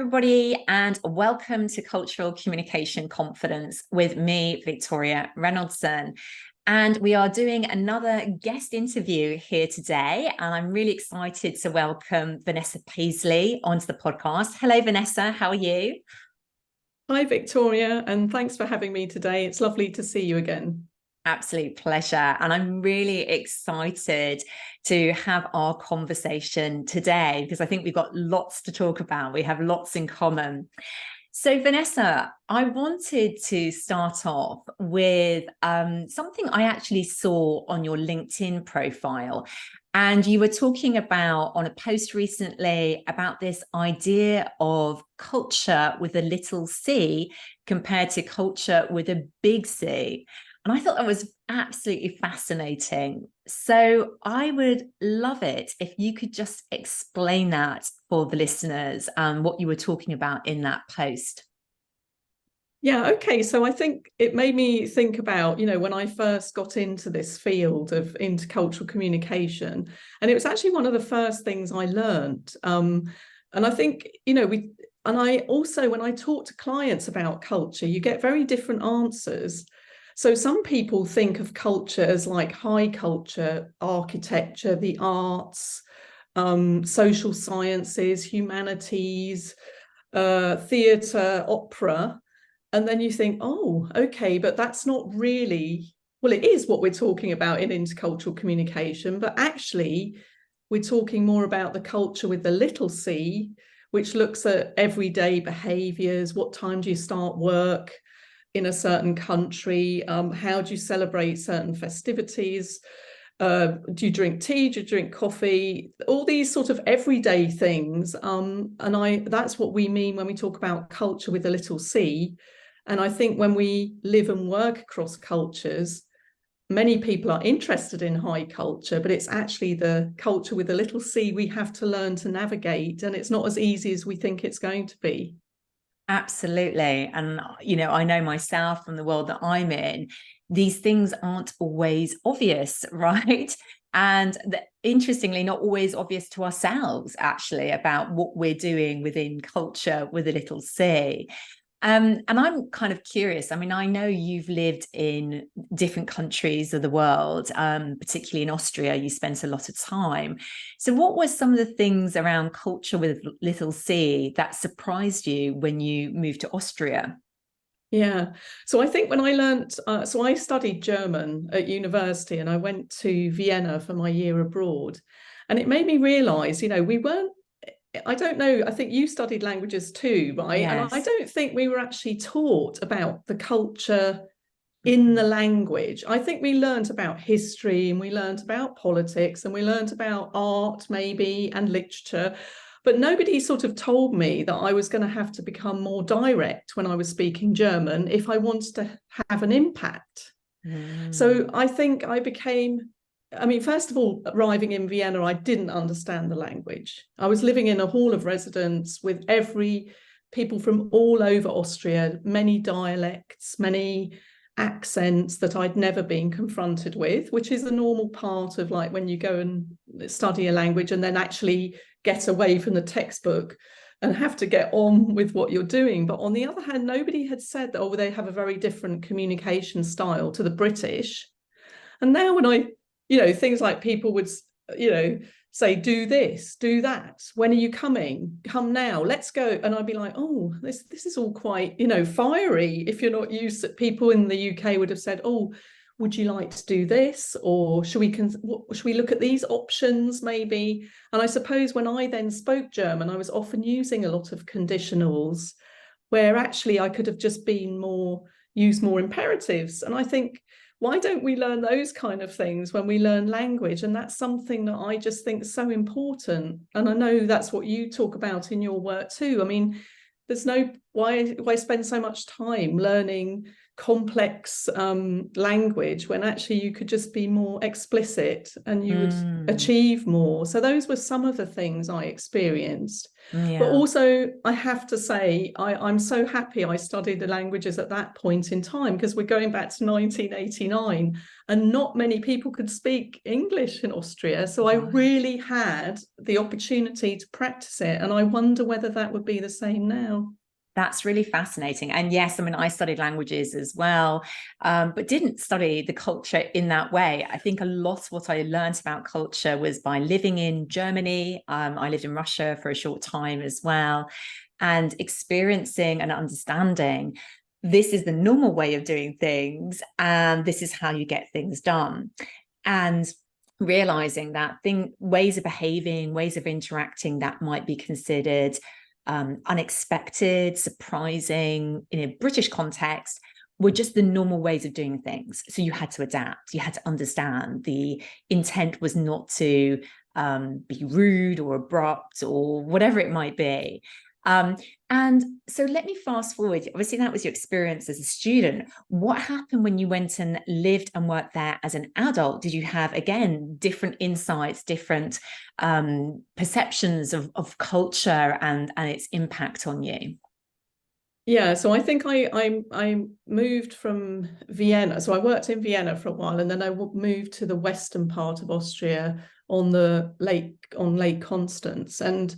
everybody, and welcome to Cultural Communication Confidence with me, Victoria Reynoldson. And we are doing another guest interview here today, and I'm really excited to welcome Vanessa Paisley onto the podcast. Hello, Vanessa. How are you? Hi, Victoria, and thanks for having me today. It's lovely to see you again. Absolute pleasure. And I'm really excited to have our conversation today because I think we've got lots to talk about. We have lots in common. So, Vanessa, I wanted to start off with something I actually saw on your LinkedIn profile. And you were talking about on a post recently about this idea of culture with a little c compared to culture with a big C. And I thought that was absolutely fascinating. So I would love it if you could just explain that for the listeners and what you were talking about in that post. Yeah, okay. So I think it made me think about, when I first got into this field of intercultural communication, and it was actually one of the first things I learned. And I think, and I also, when I talk to clients about culture, you get very different answers. So some people think of culture as like high culture, architecture, the arts, social sciences, humanities, theatre, opera. And then you think, oh, okay, but that's not really, well, it is what we're talking about in intercultural communication, but actually we're talking more about the culture with the little c, which looks at everyday behaviours. What time do you start work in a certain country? How do you celebrate certain festivities? Do you drink tea? Do you drink coffee? All these sort of everyday things. That's what we mean when we talk about culture with a little c. And I think when we live and work across cultures, many people are interested in high culture, but it's actually the culture with a little c we have to learn to navigate. And it's not as easy as we think it's going to be. Absolutely. And, I know myself from the world that I'm in, these things aren't always obvious, right? And interestingly, not always obvious to ourselves, actually, about what we're doing within culture with a little c. And I'm kind of curious. I mean, I know you've lived in different countries of the world, particularly in Austria, you spent a lot of time. So what were some of the things around culture with little c that surprised you when you moved to Austria? Yeah. So I think when I learned, so I studied German at university and I went to Vienna for my year abroad. And it made me realize, we weren't, I don't know, I think you studied languages too, right? Yes. And I don't think we were actually taught about the culture in the language. I think we learned about history and we learned about politics and we learned about art maybe and literature. But nobody sort of told me that I was going to have to become more direct when I was speaking German if I wanted to have an impact. So I think first of all, arriving in Vienna, I didn't understand the language. I was living in a hall of residence with people from all over Austria, many dialects, many accents that I'd never been confronted with, which is a normal part of like when you go and study a language and then actually get away from the textbook and have to get on with what you're doing. But on the other hand, nobody had said that, oh, they have a very different communication style to the British. And now when things like people would, say, do this, do that. When are you coming? Come now, let's go. And I'd be like, oh, this is all quite, fiery. If you're not used to, people in the UK would have said, oh, would you like to do this? Or should we look at these options maybe? And I suppose when I then spoke German, I was often using a lot of conditionals where actually I could have just used more imperatives. And I think, why don't we learn those kind of things when we learn language? And that's something that I just think is so important. And I know that's what you talk about in your work too. I mean, there's no why spend so much time learning complex language when actually you could just be more explicit and you would achieve more? So those were some of the things I experienced. But also, I have to say, I'm so happy I studied the languages at that point in time, because we're going back to 1989 and not many people could speak English in Austria. So I really had the opportunity to practice it. And I wonder whether that would be the same now. That's really fascinating. And yes, I mean, I studied languages as well, but didn't study the culture in that way. I think a lot of what I learned about culture was by living in Germany. I lived in Russia for a short time as well, and experiencing and understanding this is the normal way of doing things, and this is how you get things done. And realizing that ways of behaving, ways of interacting that might be considered unexpected, surprising in a British context were just the normal ways of doing things. So you had to adapt, you had to understand the intent was not to be rude or abrupt or whatever it might be. And so let me fast forward. Obviously, that was your experience as a student. What happened when you went and lived and worked there as an adult? Did you have, again, different insights, different perceptions of culture and its impact on you? Yeah, so I think I moved from Vienna. So I worked in Vienna for a while, and then I moved to the western part of Austria on Lake Constance, and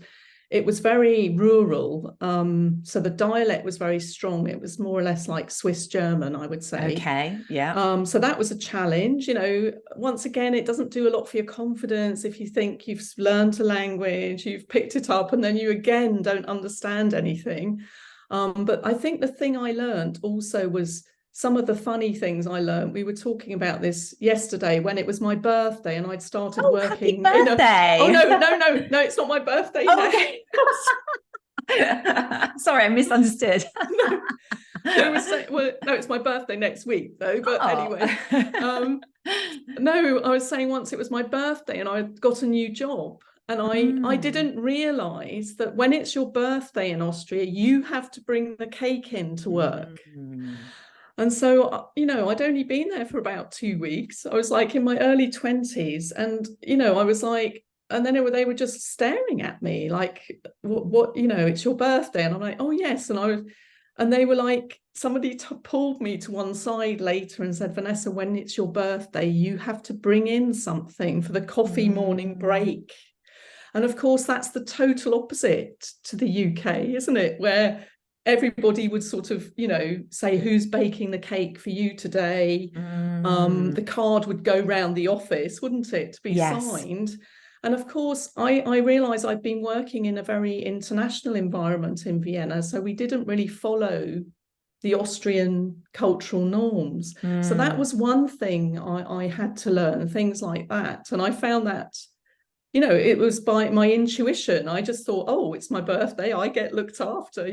it was very rural. So the dialect was very strong. It was more or less like Swiss German, I would say. Okay, yeah. So that was a challenge. Once again, it doesn't do a lot for your confidence if you think you've learned a language, you've picked it up, and then you again don't understand anything. But I think the thing I learned also was some of the funny things I learned. We were talking about this yesterday when it was my birthday and I'd started working. Happy birthday! Oh no, it's not my birthday yet. Okay. Sorry, I misunderstood. No, it's my birthday next week though. But anyway, no, I was saying once it was my birthday and I got a new job. And I didn't realize that when it's your birthday in Austria, you have to bring the cake in to work. And so, I'd only been there for about 2 weeks. I was like in my early 20s. And, I was like, and then they were just staring at me like, what, it's your birthday. And I'm like, oh, yes. And they were like, somebody pulled me to one side later and said, Vanessa, when it's your birthday, you have to bring in something for the coffee morning break. And of course, that's the total opposite to the UK, isn't it? Where everybody would sort of, say, who's baking the cake for you today? The card would go round the office, wouldn't it, to be signed? And of course, I realised I'd been working in a very international environment in Vienna, so we didn't really follow the Austrian cultural norms. So that was one thing I had to learn, things like that. And I found that, it was by my intuition. I just thought, oh, it's my birthday, I get looked after,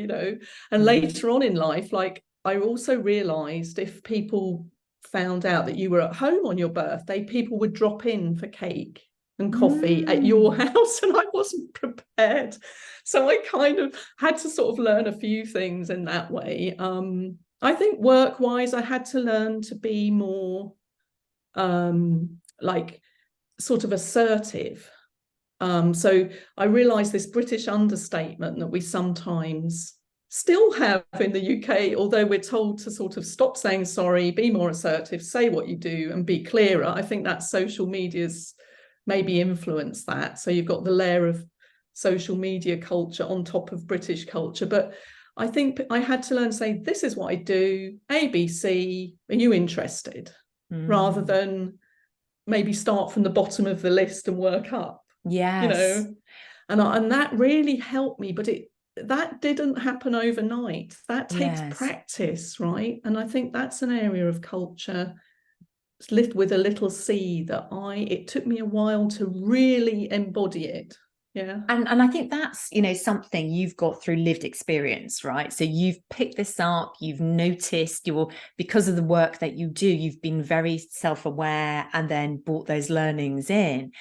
And later on in life, like, I also realised if people found out that you were at home on your birthday, people would drop in for cake and coffee at your house, and I wasn't prepared. So I kind of had to sort of learn a few things in that way. I think work-wise, I had to learn to be more like sort of assertive. So I realised this British understatement that we sometimes still have in the UK, although we're told to sort of stop saying sorry, be more assertive, say what you do and be clearer. I think that social media's maybe influenced that. So you've got the layer of social media culture on top of British culture. But I think I had to learn to say, this is what I do, A, B, C, are you interested? Rather than maybe start from the bottom of the list and work up. Yes. And that really helped me, but that didn't happen overnight. That takes practice, right? And I think that's an area of culture with a little c that it took me a while to really embody it. Yeah. And I think that's, something you've got through lived experience, right? So you've picked this up, you've noticed, because of the work that you do, you've been very self-aware and then brought those learnings in.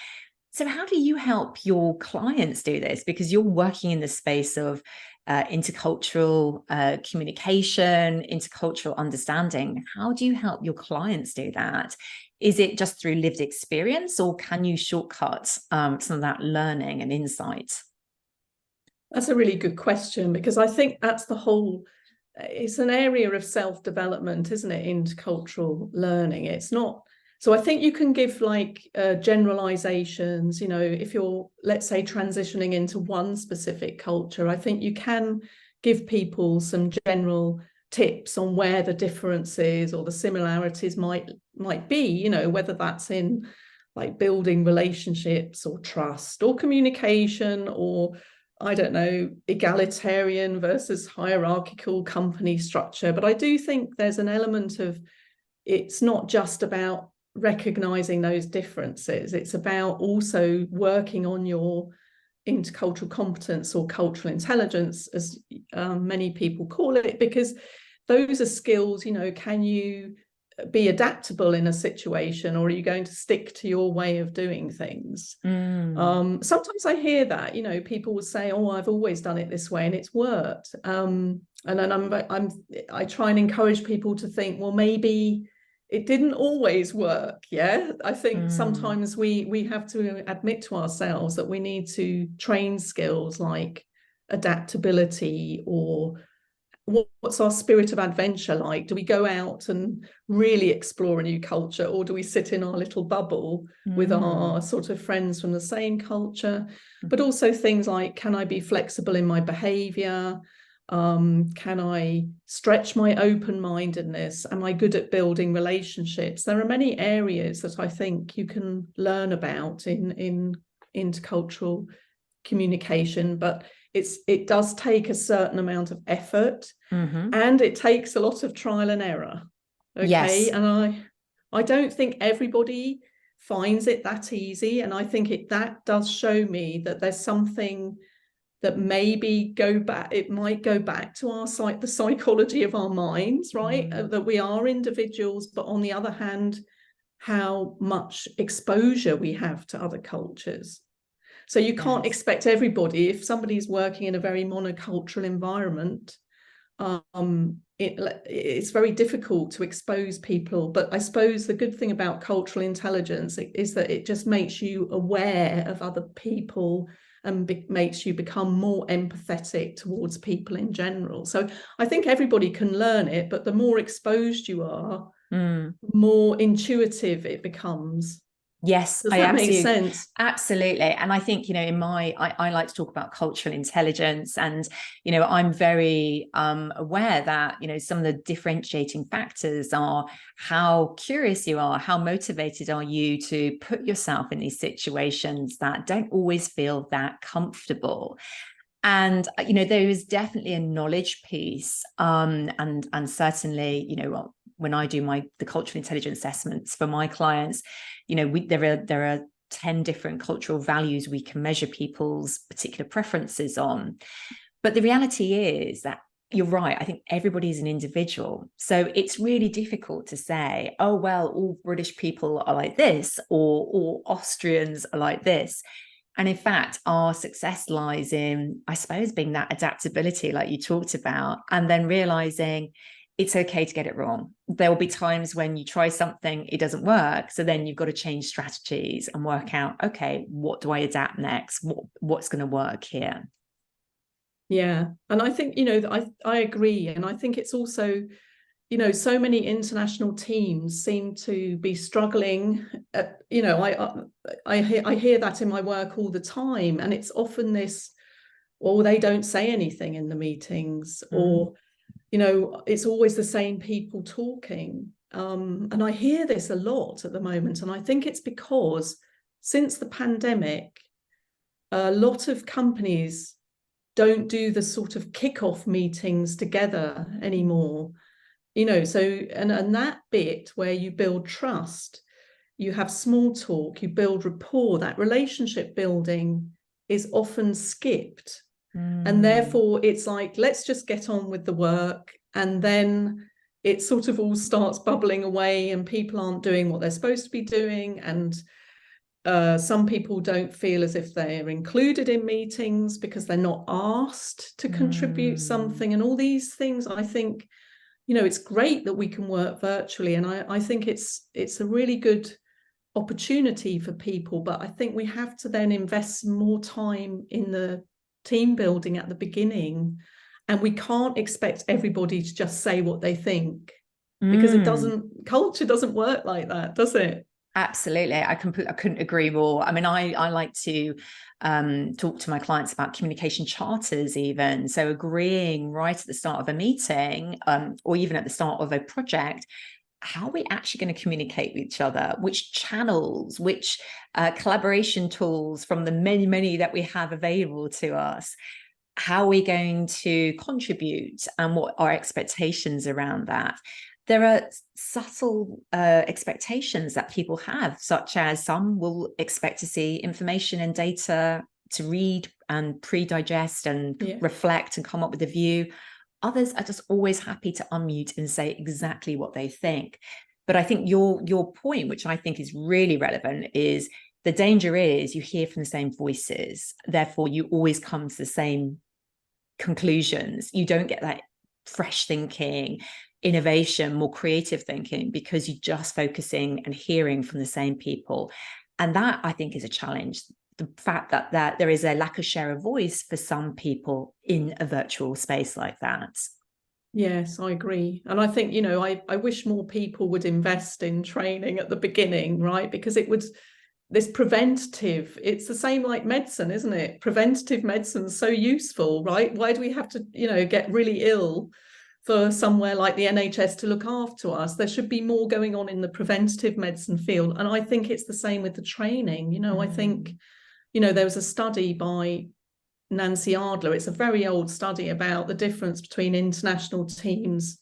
So how do you help your clients do this? Because you're working in the space of intercultural communication, intercultural understanding. How do you help your clients do that? Is it just through lived experience, or can you shortcut some of that learning and insight? That's a really good question, because I think that's the whole, it's an area of self-development, isn't it? Intercultural learning. It's not, so I think you can give like generalizations, you know, if you're, let's say, transitioning into one specific culture, I think you can give people some general tips on where the differences or the similarities might be, you know, whether that's in like building relationships or trust or communication, or I don't know, egalitarian versus hierarchical company structure. But I do think there's an element of, it's not just about recognizing those differences. It's about also working on your intercultural competence, or cultural intelligence, as many people call it, because those are skills, you know, can you be adaptable in a situation, or are you going to stick to your way of doing things? Sometimes I hear that, you know, people will say, oh, I've always done it this way and it's worked. And then I try and encourage people to think, well, maybe it didn't always work. Yeah, I think sometimes we have to admit to ourselves that we need to train skills like adaptability, or what's our spirit of adventure like? Do we go out and really explore a new culture, or do we sit in our little bubble with our sort of friends from the same culture? But also things like, can I be flexible in my behavior? Can I stretch my open-mindedness? Am I good at building relationships? There are many areas that I think you can learn about in intercultural communication, but it does take a certain amount of effort, and it takes a lot of trial and error. Okay. Yes. And I don't think everybody finds it that easy. And I think that does show me that there's something that maybe it might go back to the psychology of our minds, right? That we are individuals, but on the other hand, how much exposure we have to other cultures. So you can't expect everybody, if somebody's working in a very monocultural environment, it's very difficult to expose people. But I suppose the good thing about cultural intelligence is that it just makes you aware of other people and makes you become more empathetic towards people in general. So I think everybody can learn it, but the more exposed you are, more intuitive it becomes. Yes, does that make sense? Absolutely. And I think, you know, I like to talk about cultural intelligence, and, you know, I'm very aware that, you know, some of the differentiating factors are how curious you are, how motivated are you to put yourself in these situations that don't always feel that comfortable. And, you know, there is definitely a knowledge piece, and certainly, you know, when I do the cultural intelligence assessments for my clients, you know, there are 10 different cultural values we can measure people's particular preferences on. But the reality is that you're right. I think everybody is an individual. So it's really difficult to say, oh, well, all British people are like this, or all Austrians are like this. And in fact, our success lies in, I suppose, being that adaptability, like you talked about, and then realizing it's okay to get it wrong. There will be times when you try something, it doesn't work. So then you've got to change strategies and work out, okay, what do I adapt next? What's going to work here? Yeah. And I think, you know, I agree. And I think it's also, you know, so many international teams seem to be struggling. You know, I hear that in my work all the time. And it's often this, or they don't say anything in the meetings, or, you know, it's always the same people talking. And I hear this a lot at the moment. And I think it's because since the pandemic, a lot of companies don't do the sort of kickoff meetings together anymore. You know, so, and that bit where you build trust, you have small talk, you build rapport, that relationship building is often skipped. And therefore it's like, let's just get on with the work. And then it sort of all starts bubbling away and people aren't doing what they're supposed to be doing. And Some people don't feel as if they're included in meetings because they're not asked to contribute something. And all these things, I think, it's great that we can work virtually. And I think it's a really good opportunity for people. But I think we have to then invest more time in the team building at the beginning. And we can't expect everybody to just say what they think, because culture doesn't work like that, does it? Absolutely. I couldn't agree more. I mean, I like to talk to my clients about communication charters even. So agreeing right at the start of a meeting or even at the start of a project, how are we actually going to communicate with each other? Which channels, which collaboration tools from the many, many that we have available to us? How are we going to contribute, and what are expectations around that? There are subtle expectations that people have, such as some will expect to see information and data to read and pre-digest and reflect and come up with a view. Others are just always happy to unmute and say exactly what they think. But I think your point, which I think is really relevant, is the danger is you hear from the same voices. Therefore, you always come to the same conclusions. You don't get that fresh thinking, innovation, more creative thinking, because you're just focusing and hearing from the same people. And that, I think, is a challenge. The fact that there is a lack of share of voice for some people in a virtual space like that. Yes, I agree. And I think, I wish more people would invest in training at the beginning, right? Because this preventative, it's the same like medicine, isn't it? Preventative medicine is so useful, right? Why do we have to, get really ill for somewhere like the NHS to look after us? There should be more going on in the preventative medicine field. And I think it's the same with the training. I think, there was a study by Nancy Adler. It's a very old study about the difference between international teams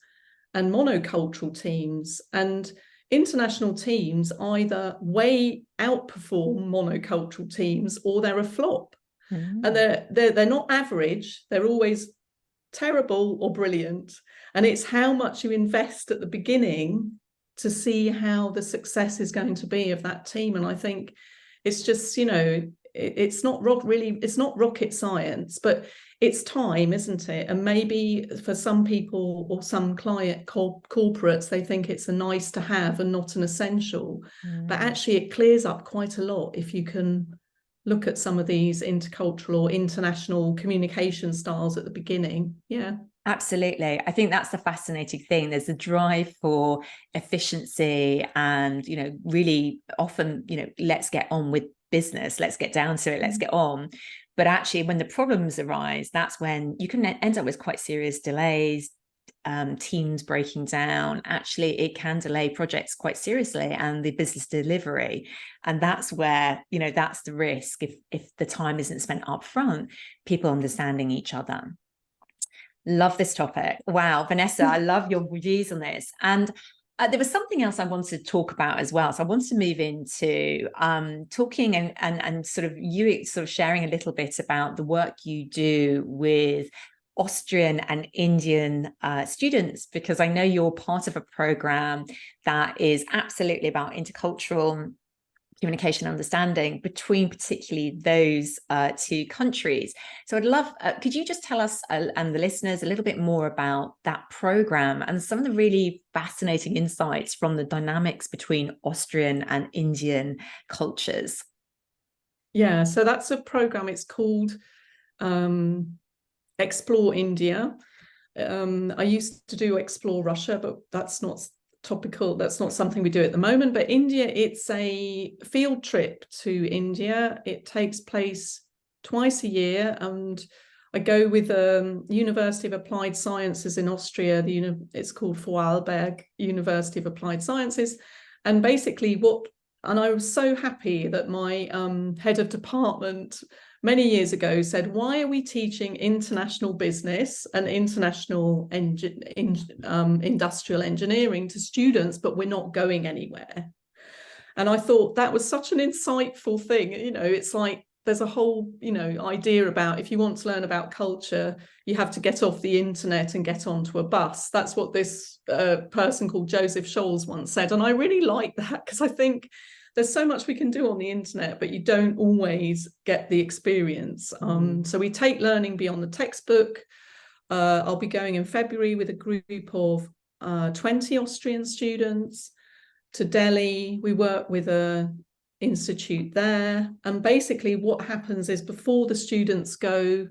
and monocultural teams. And international teams either way outperform monocultural teams, or they're a flop. And they're not average. They're always terrible or brilliant. And it's how much you invest at the beginning to see how the success is going to be of that team. And I think it's just, it's not rocket science, but it's time, isn't it? And maybe for some people or some client corporates, they think it's a nice to have and not an essential. But actually it clears up quite a lot if you can look at some of these intercultural or international communication styles at the beginning. Yeah. Absolutely. I think that's the fascinating thing. There's a drive for efficiency and, really often, let's get on with business, let's get down to it, let's get on. But actually, when the problems arise, that's when you can end up with quite serious delays, teams breaking down. Actually, it can delay projects quite seriously and the business delivery. And that's where, that's the risk if the time isn't spent up front, people understanding each other. Love this topic. Wow, Vanessa, I love your views on this. And there was something else I wanted to talk about as well. So I wanted to move into talking and sort of you sort of sharing a little bit about the work you do with Austrian and Indian students, because I know you're part of a program that is absolutely about intercultural communication understanding between particularly those two countries. So I'd love, could you just tell us and the listeners a little bit more about that program and some of the really fascinating insights from the dynamics between Austrian and Indian cultures? Yeah, so that's a program. It's called Explore India. I used to do Explore Russia, but that's not topical. That's not something we do at the moment. But India, it's a field trip to India. It takes place twice a year, and I go with University of Applied Sciences in Austria. It's called Vorarlberg University of Applied Sciences. And basically and I was so happy that my head of department many years ago said, why are we teaching international business and international industrial engineering to students, but we're not going anywhere? And I thought that was such an insightful thing. It's like there's a whole, idea about if you want to learn about culture, you have to get off the internet and get onto a bus. That's what this person called Joseph Scholz once said. And I really like that, because I think there's so much we can do on the internet, but you don't always get the experience. So we take learning beyond the textbook. I'll be going in February with a group of 20 Austrian students to Delhi. We work with a institute there, and basically what happens is before the students go,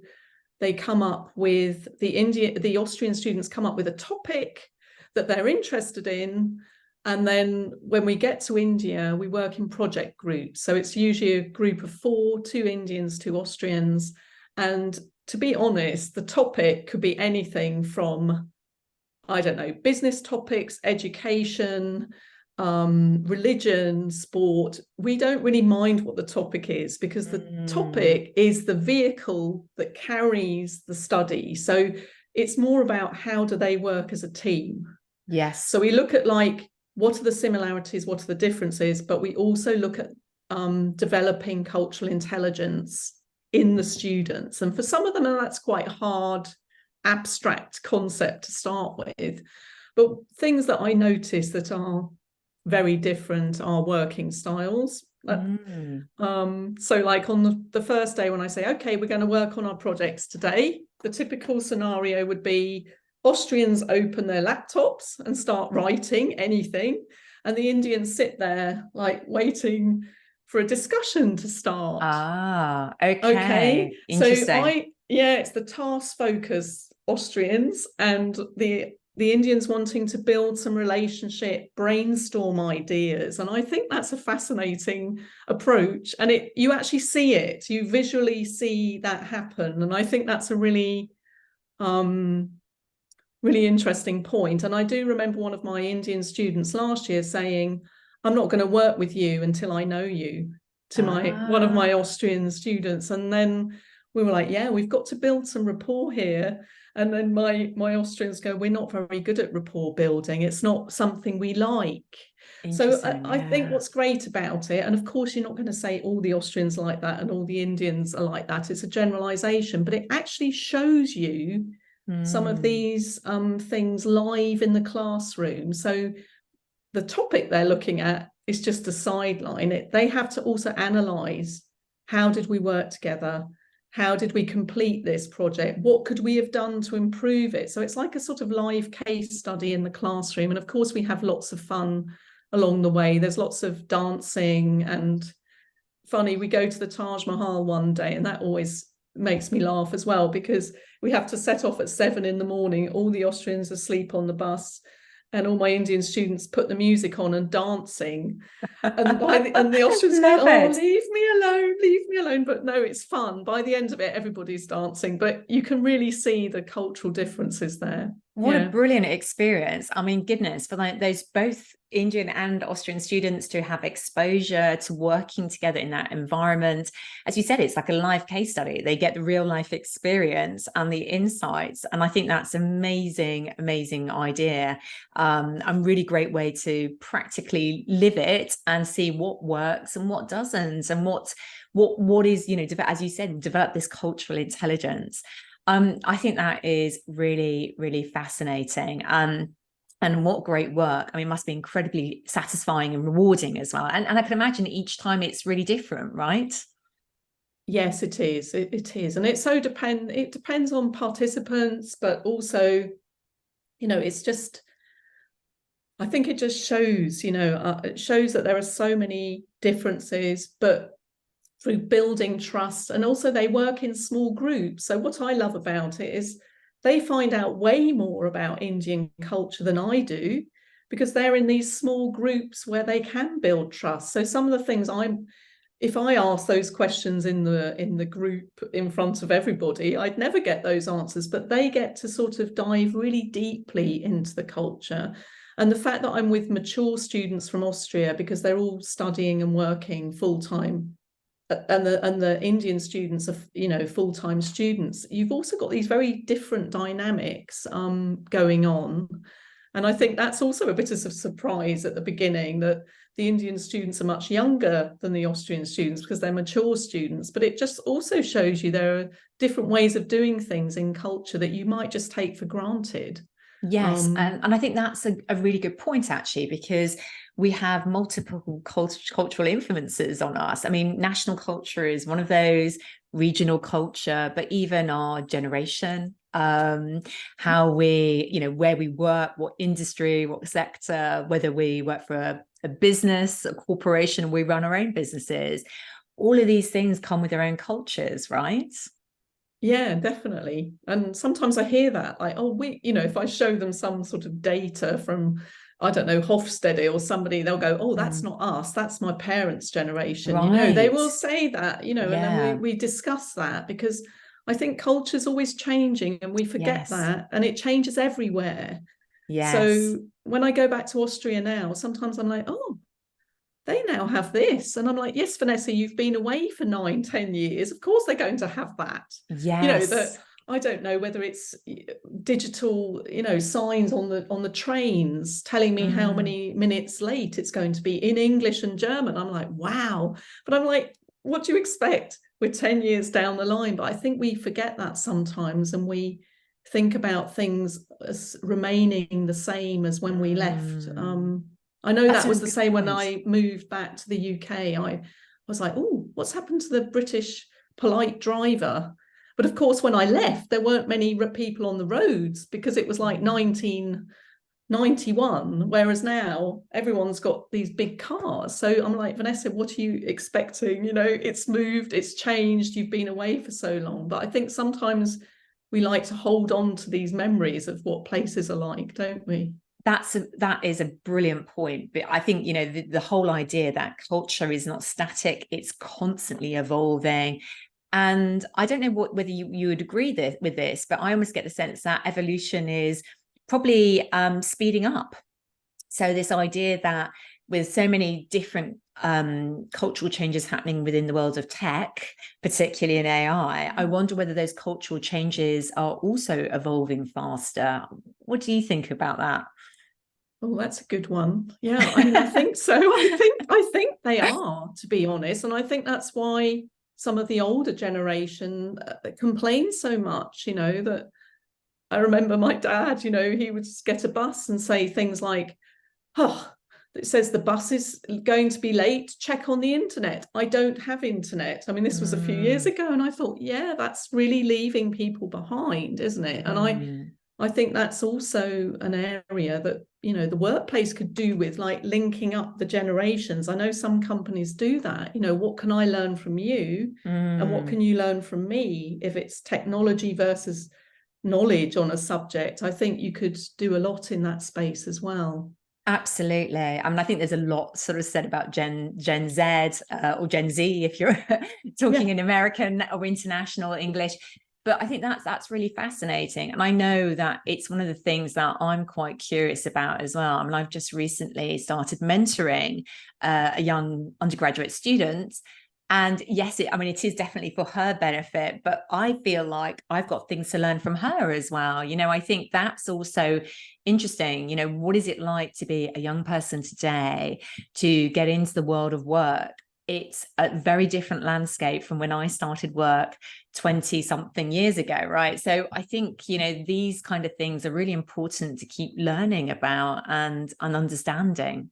they come up with the Austrian students come up with a topic that they're interested in, and then when we get to India, we work in project groups. So it's usually a group of 4, 2 Indians, 2 Austrians, and to be honest, the topic could be anything from, I don't know, business topics, education, religion, sport. We don't really mind what the topic is, because the topic is the vehicle that carries the study. So it's more about how do they work as a team. Yes. So we look at, like, what are the similarities, what are the differences, but we also look at developing cultural intelligence in the students. And for some of them, that's quite hard, abstract concept to start with. But things that I notice that are very different are working styles. So like on the first day, when I say, okay, we're going to work on our projects today, the typical scenario would be Austrians open their laptops and start writing anything, and the Indians sit there like waiting for a discussion to start. Okay. Interesting. So it's the task focus Austrians, and the Indians wanting to build some relationship, brainstorm ideas. And I think that's a fascinating approach. And you actually see it, you visually see that happen. And I think that's a really, really interesting point. And I do remember one of my Indian students last year saying, I'm not going to work with you until I know you, to one of my Austrian students. And then we were like, yeah, we've got to build some rapport here. And then my Austrians go, we're not very good at rapport building. It's not something we like. So I think what's great about it, and of course, you're not going to say all the Austrians like that and all the Indians are like that. It's a generalization, but it actually shows you some of these things live in the classroom. So the topic they're looking at is just a sideline. They have to also analyze, how did we work together? How did we complete this project? What could we have done to improve it? So it's like a sort of live case study in the classroom. And of course, we have lots of fun along the way. There's lots of dancing, and funny, we go to the Taj Mahal one day, and that always makes me laugh as well, because we have to set off at 7 a.m. All the Austrians are asleep on the bus, and all my Indian students put the music on and dancing. And the Austrians go, oh, leave me alone. But no, it's fun. By the end of it, everybody's dancing. But you can really see the cultural differences there. What a brilliant experience. I mean, goodness, for those both Indian and Austrian students to have exposure to working together in that environment. As you said, it's like a live case study. They get the real life experience and the insights. And I think that's amazing, amazing idea. A really great way to practically live it and see what works and what doesn't, and what is, as you said, develop this cultural intelligence. I think that is really, really fascinating. And what great work. I mean, it must be incredibly satisfying and rewarding as well. And I can imagine each time it's really different, right? Yes, it is. It is. And it depends on participants, but also, it's just, I think it just shows, it shows that there are so many differences, but through building trust. And also they work in small groups. So what I love about it is they find out way more about Indian culture than I do, because they're in these small groups where they can build trust. So some of the things if I ask those questions in the group in front of everybody, I'd never get those answers, but they get to sort of dive really deeply into the culture. And the fact that I'm with mature students from Austria, because they're all studying and working full-time, and the Indian students are, full-time students, you've also got these very different dynamics going on. And I think that's also a bit of a surprise at the beginning, that the Indian students are much younger than the Austrian students because they're mature students. But it just also shows you there are different ways of doing things in culture that you might just take for granted. Yes, and I think that's a really good point, actually, because we have multiple cultural influences on us. I mean, national culture is one of those, regional culture, but even our generation, how we, where we work, what industry, what sector, whether we work for a business, a corporation, we run our own businesses. All of these things come with their own cultures, right? Yeah, definitely. And sometimes I hear that, like, oh, if I show them some sort of data from, I don't know, Hofstede or somebody, they'll go, oh, that's not us, that's my parents' generation. Right. They will say that, and Yeah. then we discuss that, because I think culture's always changing and we forget Yes. that, and it changes everywhere. Yes. So when I go back to Austria now, sometimes I'm like, oh, they now have this. And I'm like, yes, Vanessa, you've been away for 9-10 years. Of course they're going to have that. Yes. That I don't know whether it's digital, signs on the trains telling me how many minutes late it's going to be in English and German. I'm like, wow. But I'm like, what do you expect? We're 10 years down the line. But I think we forget that sometimes, and we think about things as remaining the same as when we left. I know that was the same when I moved back to the UK. I was like, oh, what's happened to the British polite driver? But of course, when I left, there weren't many people on the roads, because it was like 1991, whereas now everyone's got these big cars. So I'm like, Vanessa, what are you expecting? It's moved, it's changed, you've been away for so long. But I think sometimes we like to hold on to these memories of what places are like, don't we? That is a brilliant point. But I think, the whole idea that culture is not static, it's constantly evolving. And I don't know whether you would agree with this, but I almost get the sense that evolution is probably speeding up. So this idea that with so many different cultural changes happening within the world of tech, particularly in AI, I wonder whether those cultural changes are also evolving faster. What do you think about that? Oh, that's a good one. Yeah, I mean, I think so. I think they are, to be honest. And I think that's why some of the older generation complain so much, that I remember my dad, he would just get a bus and say things like, oh, it says the bus is going to be late, check on the internet. I don't have internet. I mean, this was a few years ago, and I thought, yeah, that's really leaving people behind, isn't it? And I think that's also an area that, the workplace could do with, like linking up the generations. I know some companies do that. What can I learn from you? And what can you learn from me? If it's technology versus knowledge on a subject, I think you could do a lot in that space as well. Absolutely. I mean, I think there's a lot sort of said about Gen Z or Gen Z, if you're talking in American or international English. But I think that's really fascinating. And I know that it's one of the things that I'm quite curious about as well. I mean, I've just recently started mentoring a young undergraduate student. And yes, it is definitely for her benefit, but I feel like I've got things to learn from her as well. I think that's also interesting. What is it like to be a young person today, to get into the world of work? It's a very different landscape from when I started work 20 something years ago, right? So I think, these kind of things are really important to keep learning about and understanding.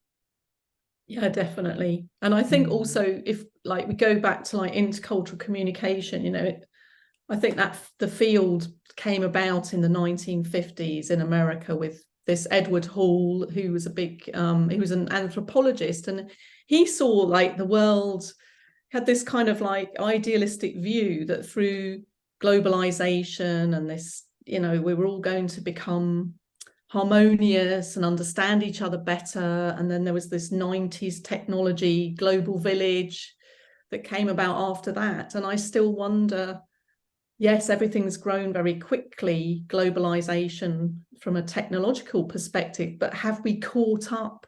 Yeah, definitely. And I think also, if like we go back to like intercultural communication, I think that the field came about in the 1950s in America with this Edward Hall, who was he was an anthropologist, and he saw like the world had this kind of like idealistic view that through globalization and this, we were all going to become harmonious and understand each other better. And then there was this 90s technology global village that came about after that. And I still wonder, yes, everything's grown very quickly, globalization from a technological perspective, but have we caught up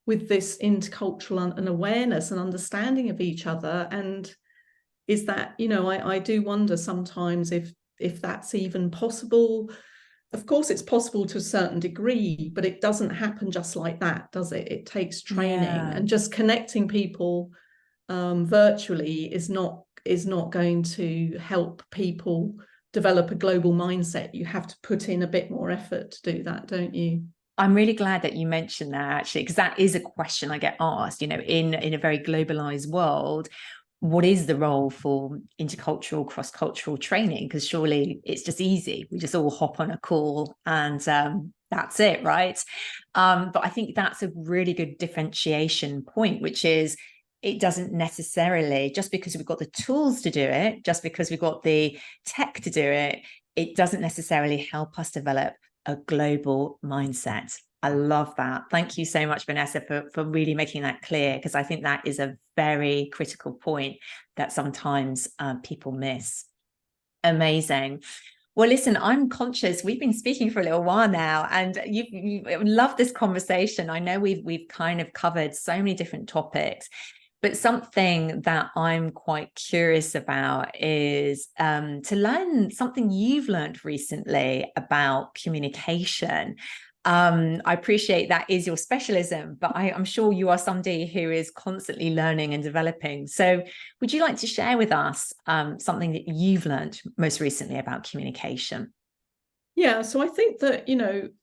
with this intercultural and awareness and understanding of each other? And is that, I do wonder sometimes if that's even possible. Of course, it's possible to a certain degree, but it doesn't happen just like that, does it? It takes training, and just connecting people virtually is not going to help people develop a global mindset, you have to put in a bit more effort to do that, don't you? I'm really glad that you mentioned that, actually, because that is a question I get asked, you know, in a very globalized world. What is the role for intercultural, cross-cultural training? Because surely it's just easy. We just all hop on a call and that's it, right? But I think that's a really good differentiation point, which is it doesn't necessarily, just because we've got the tools to do it, just because we've got the tech to do it, it doesn't necessarily help us develop a global mindset. I love that. Thank you so much, Vanessa, for really making that clear, because I think that is a very critical point that sometimes people miss. Amazing. Well, listen, I'm conscious we've been speaking for a little while now, and you love this conversation. I know we've kind of covered so many different topics, but something that I'm quite curious about is to learn something you've learned recently about communication. I appreciate that is your specialism, but I'm sure you are somebody who is constantly learning and developing. So would you like to share with us something that you've learned most recently about communication? Yeah, so I think that,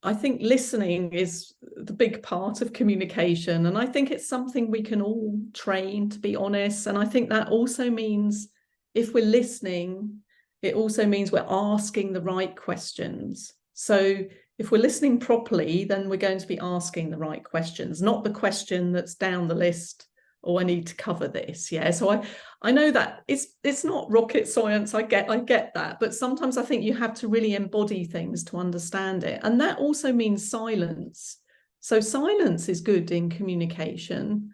I think listening is the big part of communication. And I think it's something we can all train, to be honest. And I think that also means if we're listening, it also means we're asking the right questions. So if we're listening properly, then we're going to be asking the right questions, not the question that's down the list, oh, I need to cover this. Yeah. So I know that it's not rocket science. I get that. But sometimes I think you have to really embody things to understand it. And that also means silence. So silence is good in communication,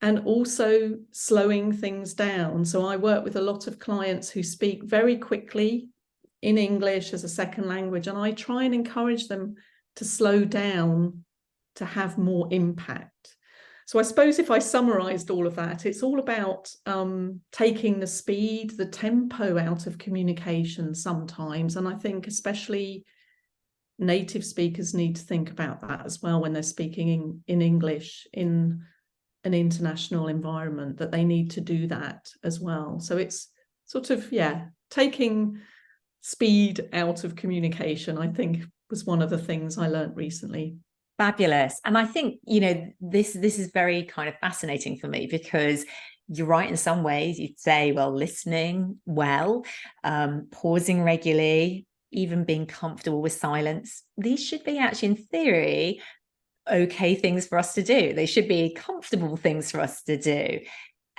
and also slowing things down. So I work with a lot of clients who speak very quickly in English as a second language, and I try and encourage them to slow down to have more impact. So I suppose if I summarized all of that, it's all about taking the speed, the tempo out of communication sometimes. And I think especially native speakers need to think about that as well when they're speaking in English in an international environment, that they need to do that as well. So it's sort of, taking speed out of communication, I think, was one of the things I learned recently. Fabulous. And I think, this is very kind of fascinating for me, because you're right. In some ways you'd say, well, listening well, pausing regularly, even being comfortable with silence. These should be actually, in theory, okay things for us to do. They should be comfortable things for us to do.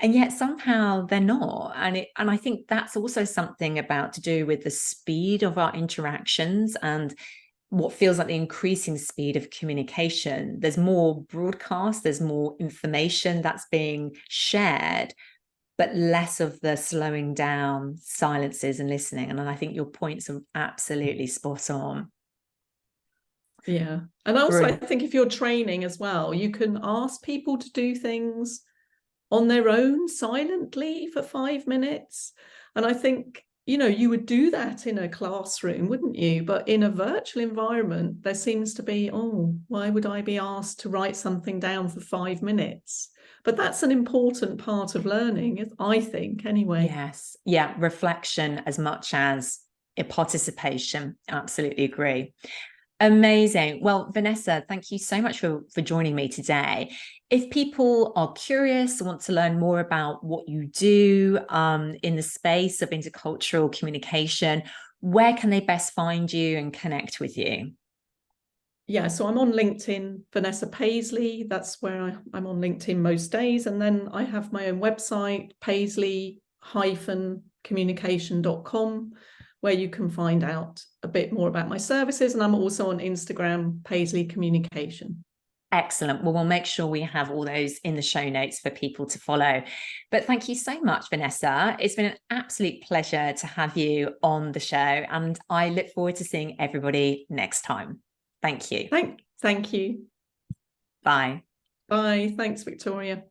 And yet somehow they're not. And I think that's also something about to do with the speed of our interactions and what feels like the increasing speed of communication. There's more broadcast, there's more information that's being shared, but less of the slowing down, silences and listening. And I think your points are absolutely spot on. Yeah. And also, Brilliant. I think if you're training as well, you can ask people to do things on their own silently for 5 minutes. And I think, you would do that in a classroom, wouldn't you? But in a virtual environment, there seems to be, oh, why would I be asked to write something down for 5 minutes? But that's an important part of learning, I think, anyway. Yes. Yeah. Reflection as much as a participation. Absolutely agree. Amazing. Well, Vanessa, thank you so much for joining me today. If people are curious, want to learn more about what you do in the space of intercultural communication, where can they best find you and connect with you? Yeah, so I'm on LinkedIn, Vanessa Paisley. That's where I'm on LinkedIn most days. And then I have my own website, paisley-communication.com, where you can find out a bit more about my services. And I'm also on Instagram, Paisley Communication. Excellent. Well, we'll make sure we have all those in the show notes for people to follow. But thank you so much, Vanessa. It's been an absolute pleasure to have you on the show, and I look forward to seeing everybody next time. Thank you. Thank you. Bye. Bye. Thanks, Victoria.